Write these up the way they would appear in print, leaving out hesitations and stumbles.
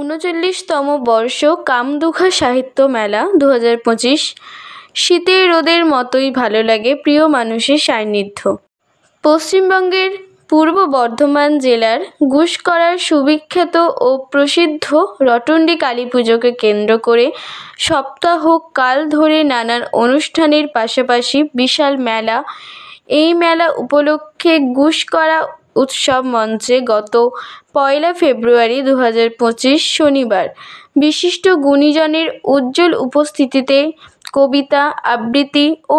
৩৯তম বর্ষ কামদুঘা সাহিত্য মেলা ২০২৫। শীতের রোদের মতোই ভালো লাগে প্রিয় মানুষের সান্নিধ্য। পশ্চিমবঙ্গের পূর্ব বর্ধমান জেলার গুসকরার সুবিখ্যাত ও প্রসিদ্ধ রটুন্ডি কালী পুজোকে কেন্দ্র করে সপ্তাহ কাল ধরে নানান অনুষ্ঠানের পাশাপাশি বিশাল মেলা। এই মেলা উপলক্ষে গুসকরা উৎসব মঞ্চে গত ১লা ফেব্রুয়ারি ২০২৫ শনিবার বিশিষ্ট গুণীজনের উজ্জ্বল উপস্থিতিতে কবিতা আবৃত্তি ও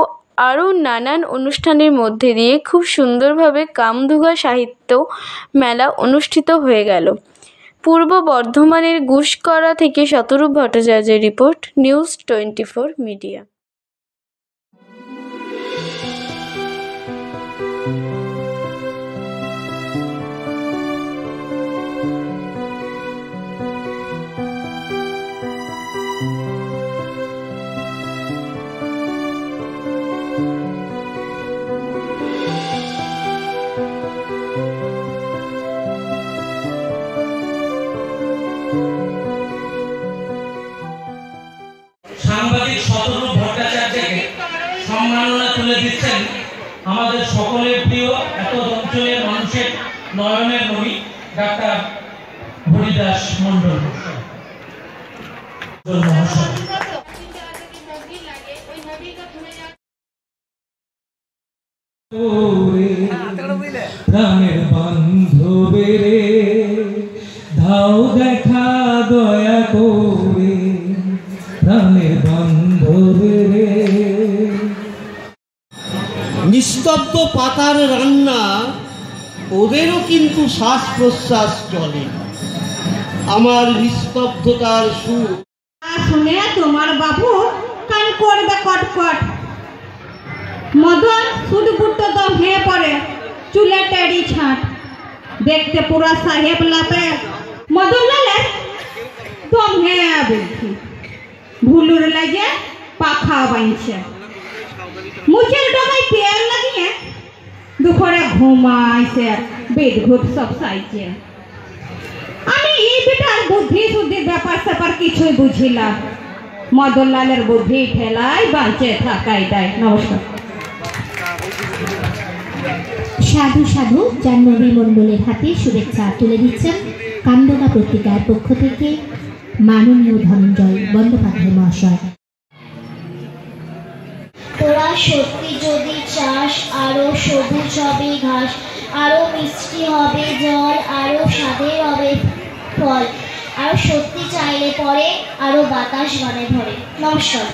আরও নানান অনুষ্ঠানের মধ্যে দিয়ে খুব সুন্দরভাবে কামদুঘা সাহিত্য মেলা অনুষ্ঠিত হয়ে গেল। পূর্ব বর্ধমানের গুসকরা থেকে শতরূপ ভট্টাচার্যের রিপোর্ট, নিউজ 24 মিডিয়া। সাংবাদিক শতরূপ ভট্টাচার্যকে সম্মাননা তুলে দিচ্ছেন আমাদের সকলের প্রিয় এত অঞ্চলের মানুষের নয়নের মণি ডাক্তার হরিদাস মণ্ডল মহাশয়। প্রাণের বান্ধবেরে ধাও দেখা দয়া করে, প্রাণের বান্ধবেরে। নিস্তব্ধ পাতার রান্না, ওদেরও কিন্তু শ্বাস প্রশ্বাস চলে। আমার নিস্তব্ধতার সুর শুনে তোমার বাবু কান করবে কটকট। মদন শুধু বুট্টো দম হয়ে পড়ে, চুলে টেড়ি ছাট, দেখতে পুরা সাহেব লাপে। মদন লালের দম হয়ে বলছি, ভুলুর লাগে পাখা বাঁধছে, মুখের ডগায় তেল লাগিয়ে দুপুরে ঘুমাইছে, বেদঘুট সব সাইছে। আমি এই বেটার বুদ্ধি শুদ্ধির ব্যাপার স্যাপার কিছুই বুঝিলাম। মদন লালের বুদ্ধি ঠেলাই বাঁচে থাকাই দেয়। নমস্কার। সাধু সাধু জাহ্নবী মণ্ডলের হাতে শুভেচ্ছা তুলে দিচ্ছেন কামদুঘা পত্রিকার পক্ষ থেকে মাননীয় ধনঞ্জয় বন্দ্যোপাধ্যায় মহাশয়। তোরা সত্যি যদি চাস, আরো সবুজ হবে ঘাস, আরো মিষ্টি হবে জল, আরো স্বাদের হবে ফল, আরো সত্যি চাইলে পরে আরো বাতাস বানে ধরে। নমস্কার।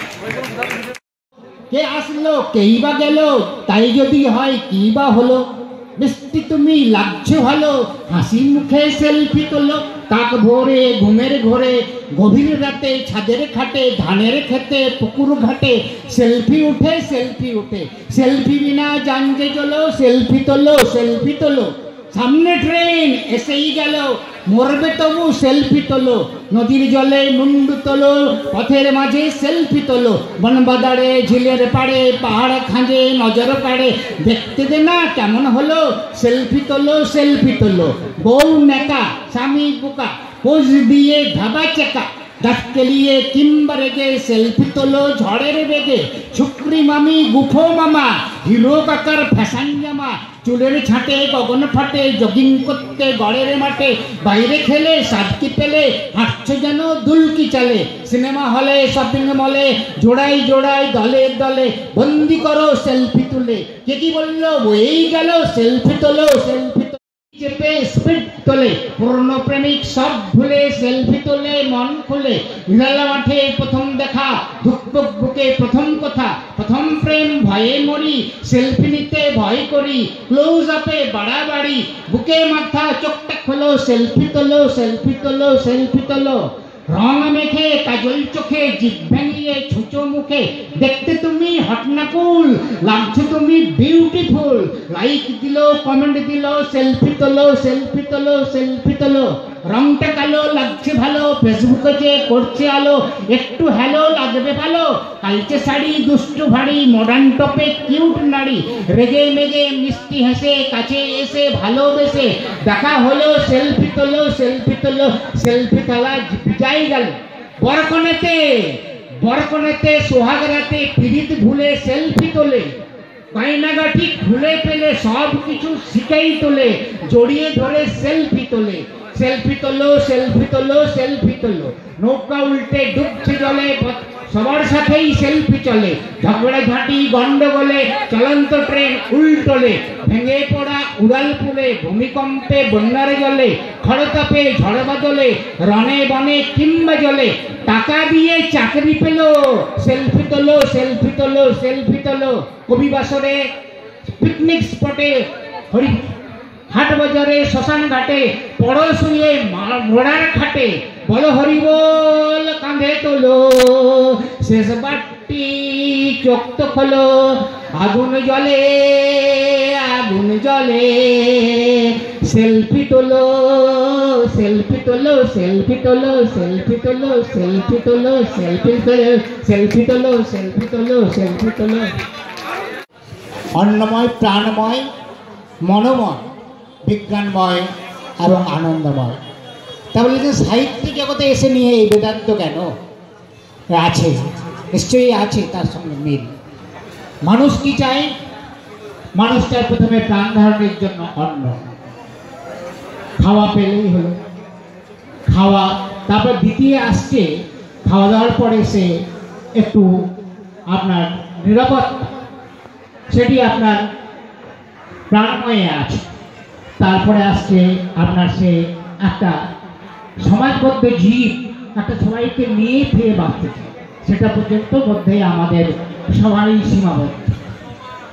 কে আসলো কেই বা গেল, তাই যদি হয় কি বা হলো। মিষ্টি তুমি লাগছো ভালো, হাসি মুখে সেলফি তোলো। কাক ভোরে ঘুমের ঘোরে, গভীর রাতে ছাদের খাটে, ধানের খেতে পুকুর ঘাটে সেলফি উঠে সেলফি উঠে। সেলফি বিনা যান যে চলো, সেলফি তোলো সেলফি তোলো। সামনে ট্রেন এসেই গেল, মরবে তবু সেলফি তোলো। নদীর জলে মুন্ডু তোলো, পথের মাঝে সেলফি তোলো। বনবাদারে ঝিলের পাড়ে, পাহাড় খাঁজে নজর কাড়ে, দেখতে দে না কেমন হলো, সেলফি তোলো সেলফি তোলো। বউ নেকা স্বামী বোকা, পোজ দিয়ে ধাবা চেকা, ডাকলিয়ে কিংবা রেগে সেলফি তোলো ঝড়ের বেগে। শুক্রি মামি গুফো মামা, হিরো কাকার ফ্যাশন জামা, চুলের ছাঁটে গগন ফাটে, জগিং করতে গড়ের মাঠে, বাইরে খেলে সাদকি পেলে, হাঁটছো যেন দুলকি চালে। সিনেমা হলে শপিং মলে, জোড়াই জোড়াই দলে দলে, বন্দি করো সেলফি তুলে। কে কি বললো বয়েই গেল, সেলফি তোলো সেলফি চেপে স্পিড তোলে। পুরনো প্রেমিক সব ভুলে সেলফি তোলে মন খুলে। বিড়ালা মাঠে প্রথম দেখা, ধুকপুক বুকে প্রথম কথা, প্রথম প্রেম ভয়ে মরি, সেলফি নিতে ভয় করি। ক্লোজ আপে বাড়াবাড়ি, বুকে মাথা চোখটা খোলো, সেলফি তোলো সেলফি তোলো সেলফি তোলো। রং মেখে কাজল চোখে, জিভ ভেঙিয়ে ছুঁচো মুখে, দেখতে তুমি হট না কুল, লাগছো তুমি বিউটিফুল। লাইক দিল কমেন্ট দিল, সেলফি তোলো সেলফি তোলো সেলফি তোলো। রংটা কালো লাগছে ভালো, ফেসবুকে যে করছে আলো, একটু হ্যালো লাগবে ভালো, কালচে শাড়ি দুষ্টু ভারী, মডার্ন টপে কিউট নারী, রেগে মেগে মিষ্টি হেসে কাছে এসে ভালোবেসে দেখা হলো, সেলফি তোলো সেলফি তোলো, সেলফি তোলা যাই গেল। বরকনেতে সোহাগ রাতে পিরিত ভুলে সেলফি তোলে, গয়নাগাটি খুলে পেলে সব কিছু শিখাই তোলে, জড়িয়ে ধরে সেলফি তোলে, সেলফি তোলো সেলফি তোলো সেলফি তোলো। নৌকা উল্টে ডুবছে জলে, সবার সাথেই সেলফি চলে, ঝগড়াঝাঁটি গন্ডগোলে চলন্ত ট্রেন উল্টোলে, ভেঙে পড়া উড়াল পুলে, ভূমিকম্পে বন্যার জলে, খড়তাপে ঝড় বাদলে, রনে বনে কিংবা জলে, টাকা দিয়ে চাকরি পেল, সেলফি তোলো সেলফি তোলো সেলফি তোলো। কবি বাসরে পিকনিক স্পটে, হরি হাট বাজারে শ্মশান ঘাটে, পড়ো শুয়ে মোড়ার খাটে, বলো হরি বল কাঁধে তোলো, শেষ বাট্টি চোখ তো খোলো, আগুন জলে আগুন জলে, সেলফি তোলো সেলফি তোলো সেলফি তোলো সেলফি তোলো সেলফি তোলো সেলফি তোলো সেলফি তোলো সেলফি তোলো সেলফি তোলো। অন্নময়, প্রাণময়, মনোময়, বিজ্ঞানময় এবং আনন্দময়। তাহলে যে সাহিত্য জগতে এসে নিয়ে এই বেদান্ত কেন আছে? নিশ্চয়ই আছে তার সঙ্গে মিল। মানুষ কি চায়? মানুষ চায় প্রথমে প্রাণ ধারণের জন্য অন্ন, খাওয়া পেলেই হলো খাওয়া। তারপর দ্বিতীয় আসছে খাওয়া দাওয়ার পরে সে একটু আপনার নিরাপত্তা, সেটি আপনার প্রাণময়ে আছে। তারপরে আসছে আপনার সে একটা সমাজবদ্ধ জীব, একটা সবাইকে নিয়ে ফিরে বাঁচতেছে, সেটা পর্যন্ত মধ্যে আমাদের সবারই সীমাবদ্ধ।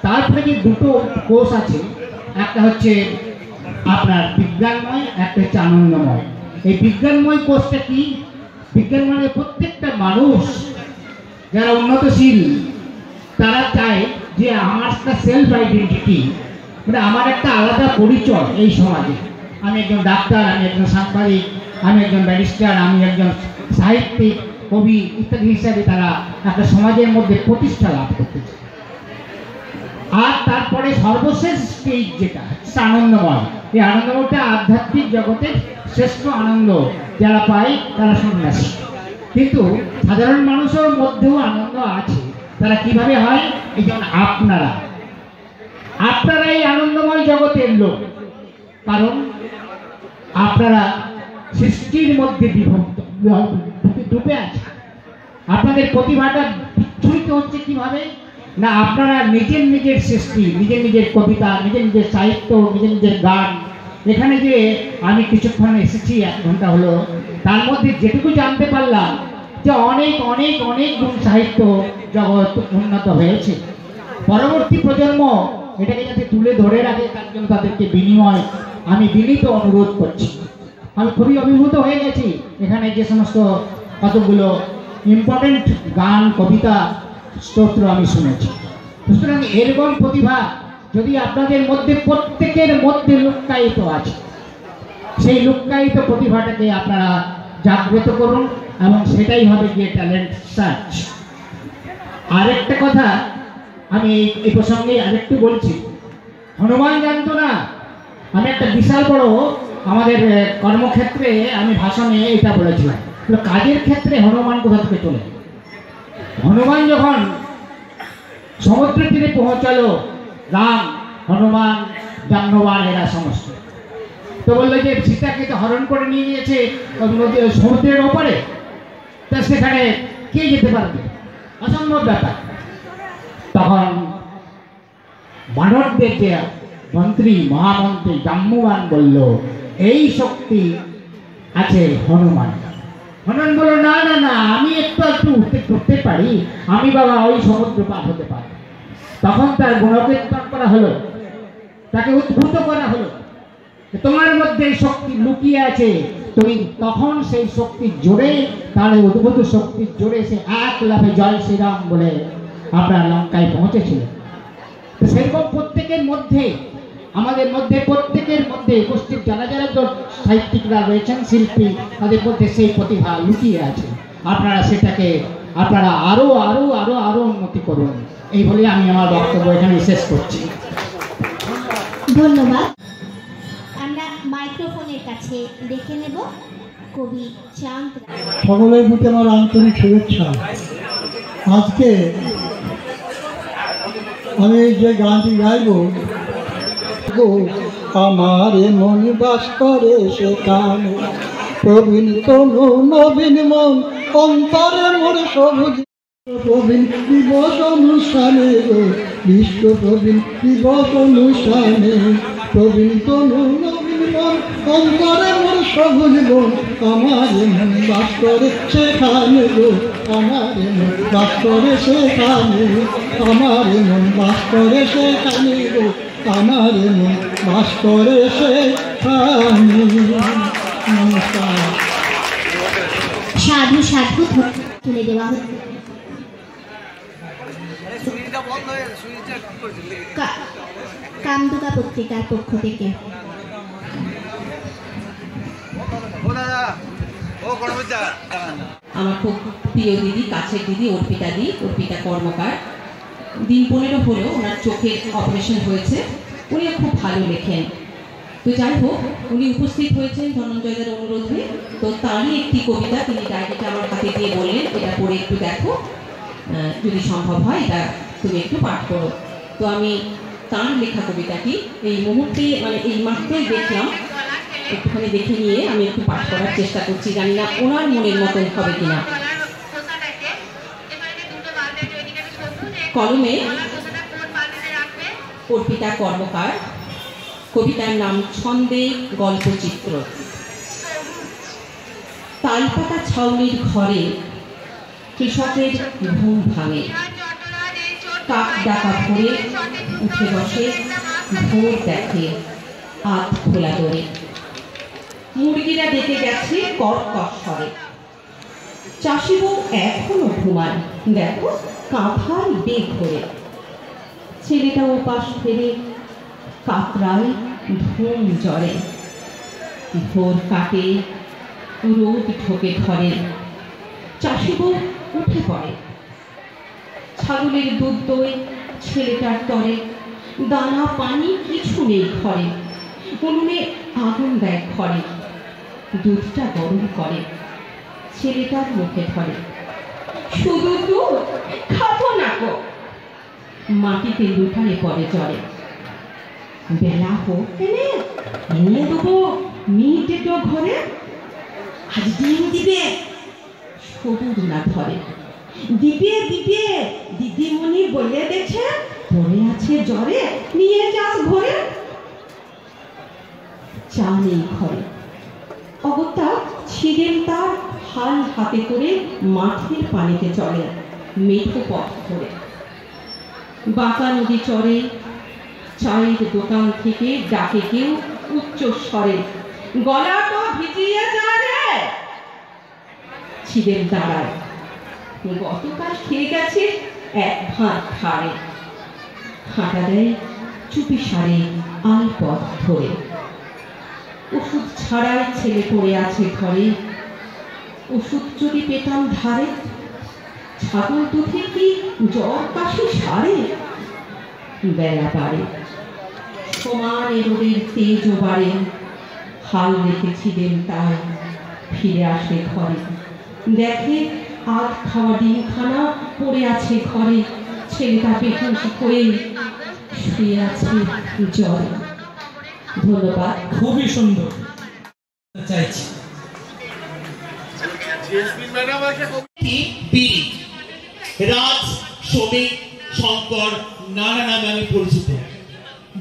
তারপরে যে দুটো কোষ আছে, একটা হচ্ছে আপনার বিজ্ঞানময়, একটা হচ্ছে আনন্দময়। এই বিজ্ঞানময় কোষটা কি? বিজ্ঞান মানে প্রত্যেকটা মানুষ যারা উন্নতশীল তারা চায় যে আমার একটা সেলফ আইডেন্টিটি, মানে আমার একটা আলাদা পরিচয় এই সমাজে। আমি একজন ডাক্তার, আমি একজন সাংবাদিক, আমি একজন ব্যারিস্টার, আমি একজন সাহিত্যিক, কবি ইত্যাদি হিসাবে তারা একটা সমাজের মধ্যে প্রতিষ্ঠা লাভ করতে চায়। আর তারপরে সর্বশেষ স্টেজ যেটা আনন্দময়, এই আনন্দময়টা আধ্যাত্মিক জগতের শ্রেষ্ঠ আনন্দ যারা পায় তারা সন্ন্যাসী। কিন্তু সাধারণ মানুষের মধ্যেও আনন্দ আছে। তারা কিভাবে হয়? এই যেমন আপনারা এই আনন্দময় জগতের লোক, কারণ আপনারা সৃষ্টির মধ্যে ডুবে আছে। আপনাদের প্রতিভাটা বিচ্ছুরিত হচ্ছে কিভাবে না, আপনারা নিজের নিজের সৃষ্টি, নিজের নিজের কবিতা, নিজের নিজের সাহিত্য, নিজের নিজের গান, এখানে যে আমি কিছুক্ষণ এসেছি 1 ঘন্টা হলো, তার মধ্যে যেটুকু জানতে পারলাম যে অনেক অনেক অনেক গুণ সাহিত্য জগৎ উন্নত হয়েছে। পরবর্তী প্রজন্ম এটাকে যাতে তুলে ধরে রাখে তার জন্য তাদেরকে আমি বিনীত অনুরোধ করছি। আমি খুবই অভিভূত হয়ে গেছি এখানে যে সমস্ত কতগুলো ইম্পর্টেন্ট গান, কবিতা, স্তোত্র আমি শুনেছি। সুতরাং এরকম প্রতিভা যদি আপনাদের মধ্যে প্রত্যেকের মধ্যে লুক্কায়িত আছে, সেই লুক্কায়িত প্রতিভাটাকে আপনারা জাগ্রত করুন এবং সেটাই হবে গিয়ে ট্যালেন্ট সার্চ। আরেকটা কথা আমি এই প্রসঙ্গে আরেকটু বলছি। হনুমান জানতো না। আমি একটা বিশাল বড় আমাদের কর্মক্ষেত্রে আমি ভাষণে এটা বলেছিলাম, কাজের ক্ষেত্রে হনুমান কোথা থেকে চলে। হনুমান যখন সমুদ্র তীরে পৌঁছালো, রাম, হনুমান, জাম্ববান এরা সমস্ত, তো বললো যে সীতাকে তো হরণ করে নিয়ে গিয়েছে সমুদ্রের ওপারে, তা সেখানে কে যেতে পারবে? অসম্ভব ব্যাপার। তখন মানবদের যে মন্ত্রী, মহামন্ত্রী জাম্ববান বলল এই শক্তি আছে হনুমান। হনুমান বলল না না না, আমি একটু করতে পারি, আমি বাবা ওই সমুদ্র পার হতে পারি। তখন তার গুণকীর্তন করা হলো, তাকে উদ্ভূত করা হলো, তোমার মধ্যে শক্তি লুকিয়ে আছে। তুমি তখন সেই শক্তির জোরে, তার উদ্ভূত শক্তির জোরে সে 1 লাফে জয় শ্রীরাম বলে আপনার লঙ্কায় পৌঁছেছিল। সেরকম প্রত্যেকের মধ্যে, আমাদের মধ্যে প্রত্যেকের মধ্যে উপস্থিত যারা যারা সাহিত্যিকরা রয়েছেন, শিল্পী, তাদের মধ্যে সেই প্রতিভা লুকিয়ে আছে। আপনারা সেটাকে আপনারা আরো আরো আরো আরো উন্নতি করুন, এই বলে আমি আমার বক্তব্য এখানে শেষ করছি। ধন্যবাদ। আমরা মাইক্রোফোনের কাছে ডেকে নেব কবি চাঁদ। সকলের প্রতি আমার আন্তরিক শুভেচ্ছা। আজকে আমি যে গানটি গাইব, আমার মন বাস করে সেখানে, প্রবীণ তনু নবীন মন অন্তরে মোর সবুজ, প্রবীণ দিবস অনুষ্ঠানে গো, বিশ্ব প্রবীণ দিবস অনুষ্ঠানে, প্রবীণ তনু নবীন মন অন্তরে মোর সবুজ বন, আমার মন বাস করে সেখানে গো, আমার মন বাস করে সেখানে, আমার মন বাস করে সেখানে গো, আমার মন বাস করে সেখানে। নমস্কার। সাধু সাধু তুলে দেওয়া হচ্ছে। কামদুগা পত্রিকার পক্ষ থেকে আমার খুব প্রিয় দিদি, কাছের দিদি অর্পিতা কর্মকার। দিন 15 হলেও ওনার চোখের অপারেশন হয়েছে। উনিও খুব ভালো লেখেন। তো যাই হোক, উনি উপস্থিত হয়েছেন ধনঞ্জয়দের অনুরোধে। তো তারই একটি কবিতা তিনি ডায়েরিটা আমার হাতে দিয়ে বললেন, এটা পড়ে একটু দেখো, যদি সম্ভব হয় এটা তুমি একটু পাঠ করো। তো আমি তার লেখা কবিতাটি এই মুহূর্তে মানে এই মাত্রই দেখলাম, একটুখানি দেখে নিয়ে আমি একটু পাঠ করার চেষ্টা করছি। জানি না ওনার মনের মতন হবে কিনা। কলমে অর্পিতা কর্মকার, কবিতার নাম ছন্দে গল্পচিত্র। তালপাতা ছাউনির ঘরে কৃষকের ঘুম ভাঙে, কাক ডাকা ভোরে উঠে বসে, ভোর দেখে আধ খোলা দরে, মুরগিরা ডেকে গেছে কর্কশ স্বরে, চাষি বউ এখনো ঘুমায়, দেখো কাঁথার বেগ ধরে, ছেলেটা উপাস ফেরে কাতরায় ধুম জ্বরে, ভোর কাটে রোদ ঢোকে ঘরে, চাষি বউ উঠে পড়ে, ছাগলের দুধ দই ছেলেটার তরে, দানা পানি কিছু নেই ঘরে, উনুনে আগুন দেয় ঘরে, দুধটা গরম করে, ছেলেটার মুখে ধরে, শুধু দুধ খাবো না গো, মাটিতে লুটায়ে পড়ে জ্বরে, বেলা হোক এনে দেবো মিনিটে তো ঘরে, আজ ডিম দিবে সবুজ না ধরে, দিবে দিবে দিদিমণি বলে দেখে, পড়ে আছে জ্বরে নিয়ে যাস ঘরে, চা নেই ঘরে, অগত্যা ছিলেন তার হাল হাতে করে মাঠের পানিতে চলে, মেঠো পথ ধরে, বাঁকা নদী চরে, চায়ের দোকান থেকে ডাকে কেউ উচ্চ স্বরে, গলা তো ভিজিয়ে যা রে, ছিলেন দাঁড়ায়, গতকাল খেয়ে গেছে এক ভাত খাড়ে, হাঁটা দেয় চুপি সারে আল পথ ধরে, ওষুধ ছাড়াই ছেলে পড়ে আছে ঘরে, ওষুধ যদি পেতাম ধারে, ছাগল দুধে কি জ্বর কাশি সারে, বেলা বাড়ে সমান রোদের তেজ বাড়ে, হাল রেখেছিলেন তাই ফিরে আসে ঘরে, দেখে আধ খাওয়া ডিমখানা পড়ে আছে ঘরে, ছেলেটা বেহুশ হয়ে শুয়ে আছে জ্বরে। ধন্যবাদ। খুবই সুন্দর চাইছি। রাজ, শ্রমিক, শঙ্কর নানা নামে আমি পরিচিত।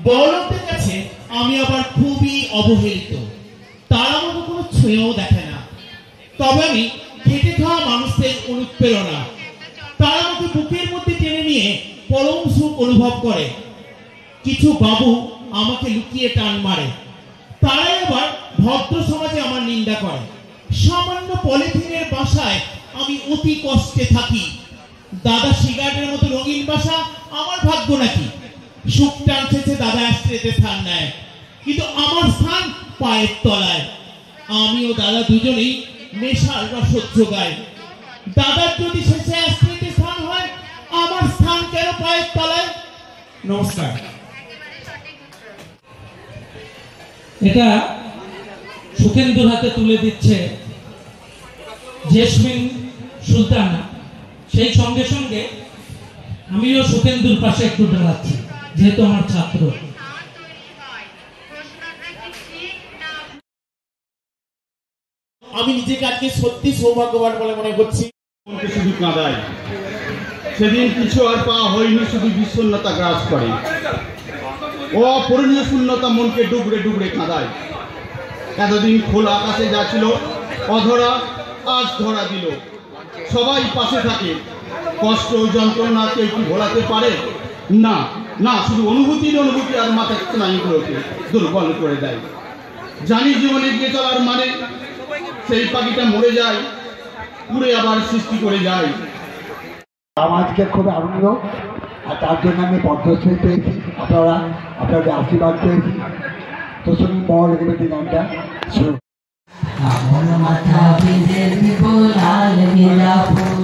বড়লোকদের কাছে আমি আবার খুবই অবহেলিত, তারা আমাকে কোনো ছুঁয়েও দেখে না। তবে আমি খেটে খাওয়া মানুষদের অনুপ্রেরণা, তারা আমাকে বুকের মধ্যে টেনে নিয়ে পরম সুখ অনুভব করে। কিছু বাবু আমাকে লুকিয়ে টান মারে, তারাই আবার ভদ্র সমাজে আমার নিন্দা করে। সামান্য পলিথিনের বাসায় আমি অতি কষ্টে থাকি। দাদা সিগারেটের মতো রঙিন বাসা আমার ভাগ্য নাকি? সুখ টানছে দাদা স্ত্রীতে স্থান নেয়, কিন্তু আমার স্থান পায়ের তলায়। আমি ও দাদা দুজনেই নেশার রসদ যোগাই। দাদার যদি শেষে স্ত্রীতে স্থান হয়, আমার স্থান কেন পায়ের তলায়? নমস্কার। এটা সুখেন্দুর হাতে তুলে দিচ্ছে জেসমিন সুলতানা। সেই সঙ্গে সঙ্গে আমিও সুখেন্দুর পাশে একটু দাঁড়াচ্ছি, যেহেতু আমার ছাত্র। আমি নিজেকে আজকে সত্যি সৌভাগ্যবান বলে মনে করছি। মনকে শুধু কাঁদায়, সেদিন কিছু আর পাওয়া হয়নি, শুধু বিষণ্ণতা গ্রাস করে। অপূরণীয় শূন্যতা মনকে ডুবড়ে ডুবড়ে কাঁদায়। এতদিন খোলা আকাশে যা ছিল অধরা, আজ ধরা দিল। সবাই পাশে থাকে, কষ্ট যন্ত্রণা কেউ কি ভোলাতে পারে? না না, শুধু অনুভূতি আর মাথার স্নায়ুগুলোকে দুর্বল করে দেয়। জানি জীবনে এগিয়ে চলার মানে সেই পাখিটা মরে যায়, উড়ে আবার সৃষ্টি করে যায়। আজকে খুব আনন্দ, আর তার জন্য আমি পদ্মশ্রী পেয়েছি, আপনাদের আশীর্বাদ পেয়েছি। তো শুনুন বড় লেগে গানটা শুনুন। আমার মাথা বেঁধে দিব লাল নীলা ফুল,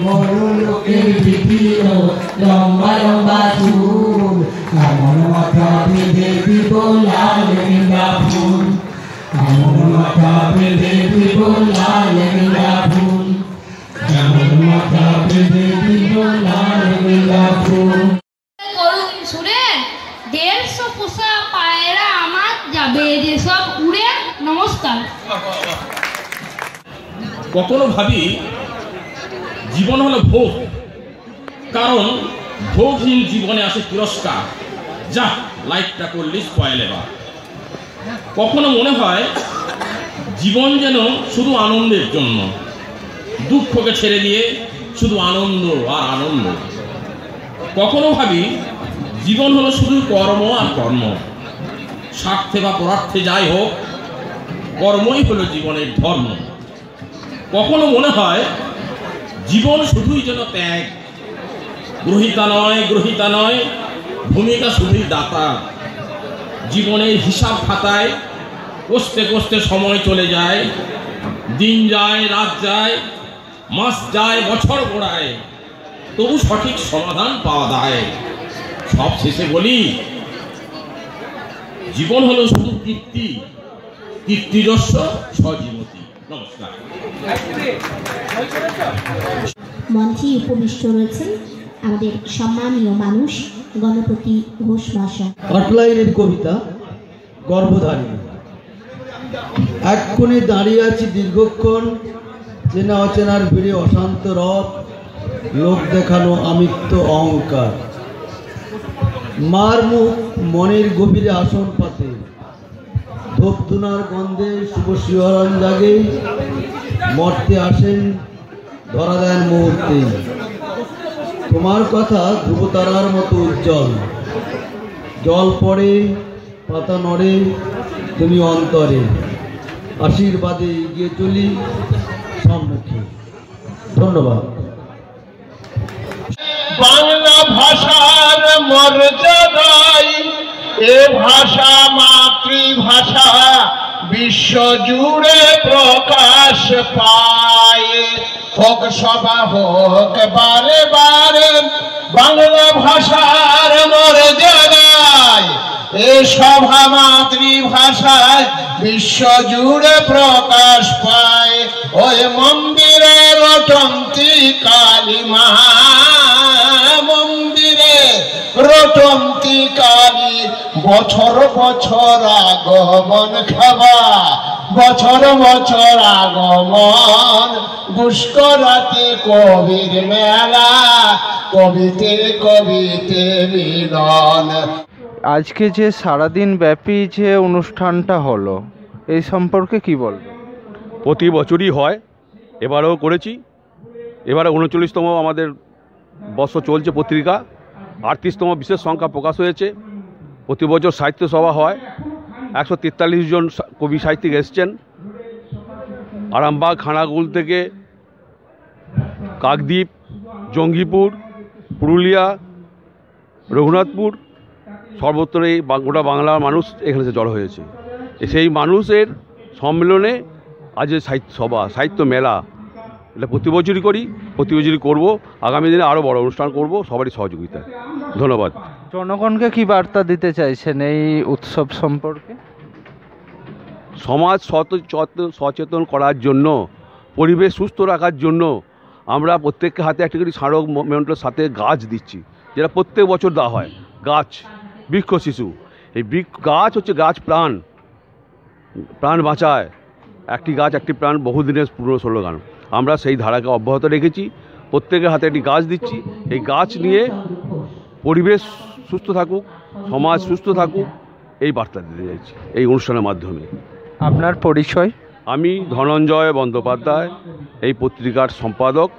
বড় লোকের বিপিল লম্বা লম্বা চুল। আমার মাথা বেঁধে দিব লাল নীলা ফুল, আমার মাথা বেঁধে দিব লাল নীলা ফুল, আমার মাথা বেঁধে দিব লাল নীলা ফুল। সুরে 150 পোষা পায়রা আমার যাবে যেসব উড়ে। নমস্কার। কখনো ভাবি জীবন হলো ভোগ, কারণ ভোগহীন জীবনে আসে তিরস্কার। যা লাইফটা করলি স্পয়েল এবার। কখনো মনে হয় জীবন যেন শুধু আনন্দের জন্য, দুঃখকে ছেড়ে দিয়ে শুধু আনন্দ আর আনন্দ। কখনো ভাবি জীবন হলো শুধু কর্ম আর কর্ম, স্বার্থে বা পরার্থে যাই হোক, কর্মই হলো জীবনের ধর্ম। কখনো মনে হয় জীবন শুধুই যেন ত্যাগ, গ্রহিতা নয় ভূমিকা শুধুই দাতা। জীবনের হিসাব খাতায় কষতে কষতে সময় চলে যায়, দিন যায়, রাত যায়, মাস যায়, বছর গড়ায়, তবু সঠিক সমাধান পাওয়া যায়। সব শেষে বলি জীবন হলো শুধু কীর্তিযশ সজীবতী। নমস্কার। মঞ্চে উপবিষ্ট রয়েছেন আমাদের সম্মানীয় মানুষ গণপতি ঘোষ মহাশয়। আটলাইনের কবিতা গর্ভধারিণী। এক কোণে দাঁড়িয়ে আছি দীর্ঘক্ষণ, চেনা অচেনার ভিড়ে অশান্ত রথ, লোক দেখানো আমিত্ব অহংকার। মার মুখ মনের গভীরে আসন পাতে, ধূপধুনার গন্ধে শুভ শিহরণ জাগে। মর্তে আসেন, ধরা দেন মুহূর্তে। তোমার কথা ধ্রুবতারার মতো উজ্জ্বল, জল পড়ে পাতা নড়ে তুমি অন্তরে। আশীর্বাদে এগিয়ে চলি সম্মুখে। ধন্যবাদ। বাংলা ভাষার মর্যাদায় এ ভাষা মাতৃভাষা বিশ্ব জুড়ে প্রকাশ পায়। হোক সভা হোক বারে বারে বাংলা ভাষার মর্যাদায় এ সভা মাতৃভাষায় বিশ্ব জুড়ে প্রকাশ পায়। ওই মন্দিরে রটন্তি কালী মা, মন্দিরে রটন্তি কালী, বছর বছর আগমন খাবা, বছর বছর আগমন। পুষ্করাতে কবির মেলা, কবিতে কবিতে মিলন। আজকে যে সারাদিন ব্যাপী যে অনুষ্ঠানটা হলো, এই সম্পর্কে কি বলবেন? প্রতি বছরই হয়, এবারেও করেছি। এবারে 39তম আমাদের বর্ষ চলছে পত্রিকা, 38তম বিশেষ সংখ্যা প্রকাশ হয়েছে। প্রতি বছর সাহিত্য সভা হয়, 143 জন কবি সাহিত্যিক এসছেন। আরামবাগ, খানাকুল থেকে কাকদ্বীপ, জঙ্গিপুর, পুরুলিয়া, রঘুনাথপুর, সর্বত্র এই গোটা বাংলার মানুষ এখানে জড়ো হয়েছে। সেই মানুষের সম্মেলনে আজ যে সাহিত্য সভা, সাহিত্য মেলা, এটা প্রতি বছরই করি, প্রতি বছরই করবো। আগামী দিনে আরও বড় অনুষ্ঠান করব সবারই সহযোগিতায়। ধন্যবাদ। জনগণকে কি বার্তা দিতে চাইছেন এই উৎসব সম্পর্কে? সমাজ সচেতন করার জন্য, পরিবেশ সুস্থ রাখার জন্য আমরা প্রত্যেককে হাতে একটা করে স্মারক মেমেন্টোর সাথে গাছ দিচ্ছি, যেটা প্রত্যেক বছর দেওয়া হয়। গাছ, বৃক্ষ শিশু। এই গাছ হচ্ছে গাছ প্রাণ, প্রাণ বাঁচায়। একটি গাছ একটি প্রাণ, বহুদিনের পুরনো স্লোগান। আমরা সেই ধারাকে অব্যাহত রেখেছি, প্রত্যেকের হাতে একটি গাছ দিচ্ছি। এই গাছ নিয়ে পরিবেশ সুস্থ থাকুক, সমাজ সুস্থ থাকুক, এই বার্তা দিতে চাইছি এই অনুষ্ঠানের মাধ্যমে। আপনার পরিচয়? আমি ধনঞ্জয় বন্দ্যোপাধ্যায়, এই পত্রিকার সম্পাদক।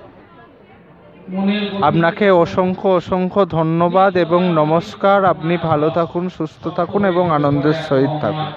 আপনাকে অসংখ্য অসংখ্য ধন্যবাদ এবং নমস্কার। আপনি ভালো থাকুন, সুস্থ থাকুন এবং আনন্দের সহিত থাকুন।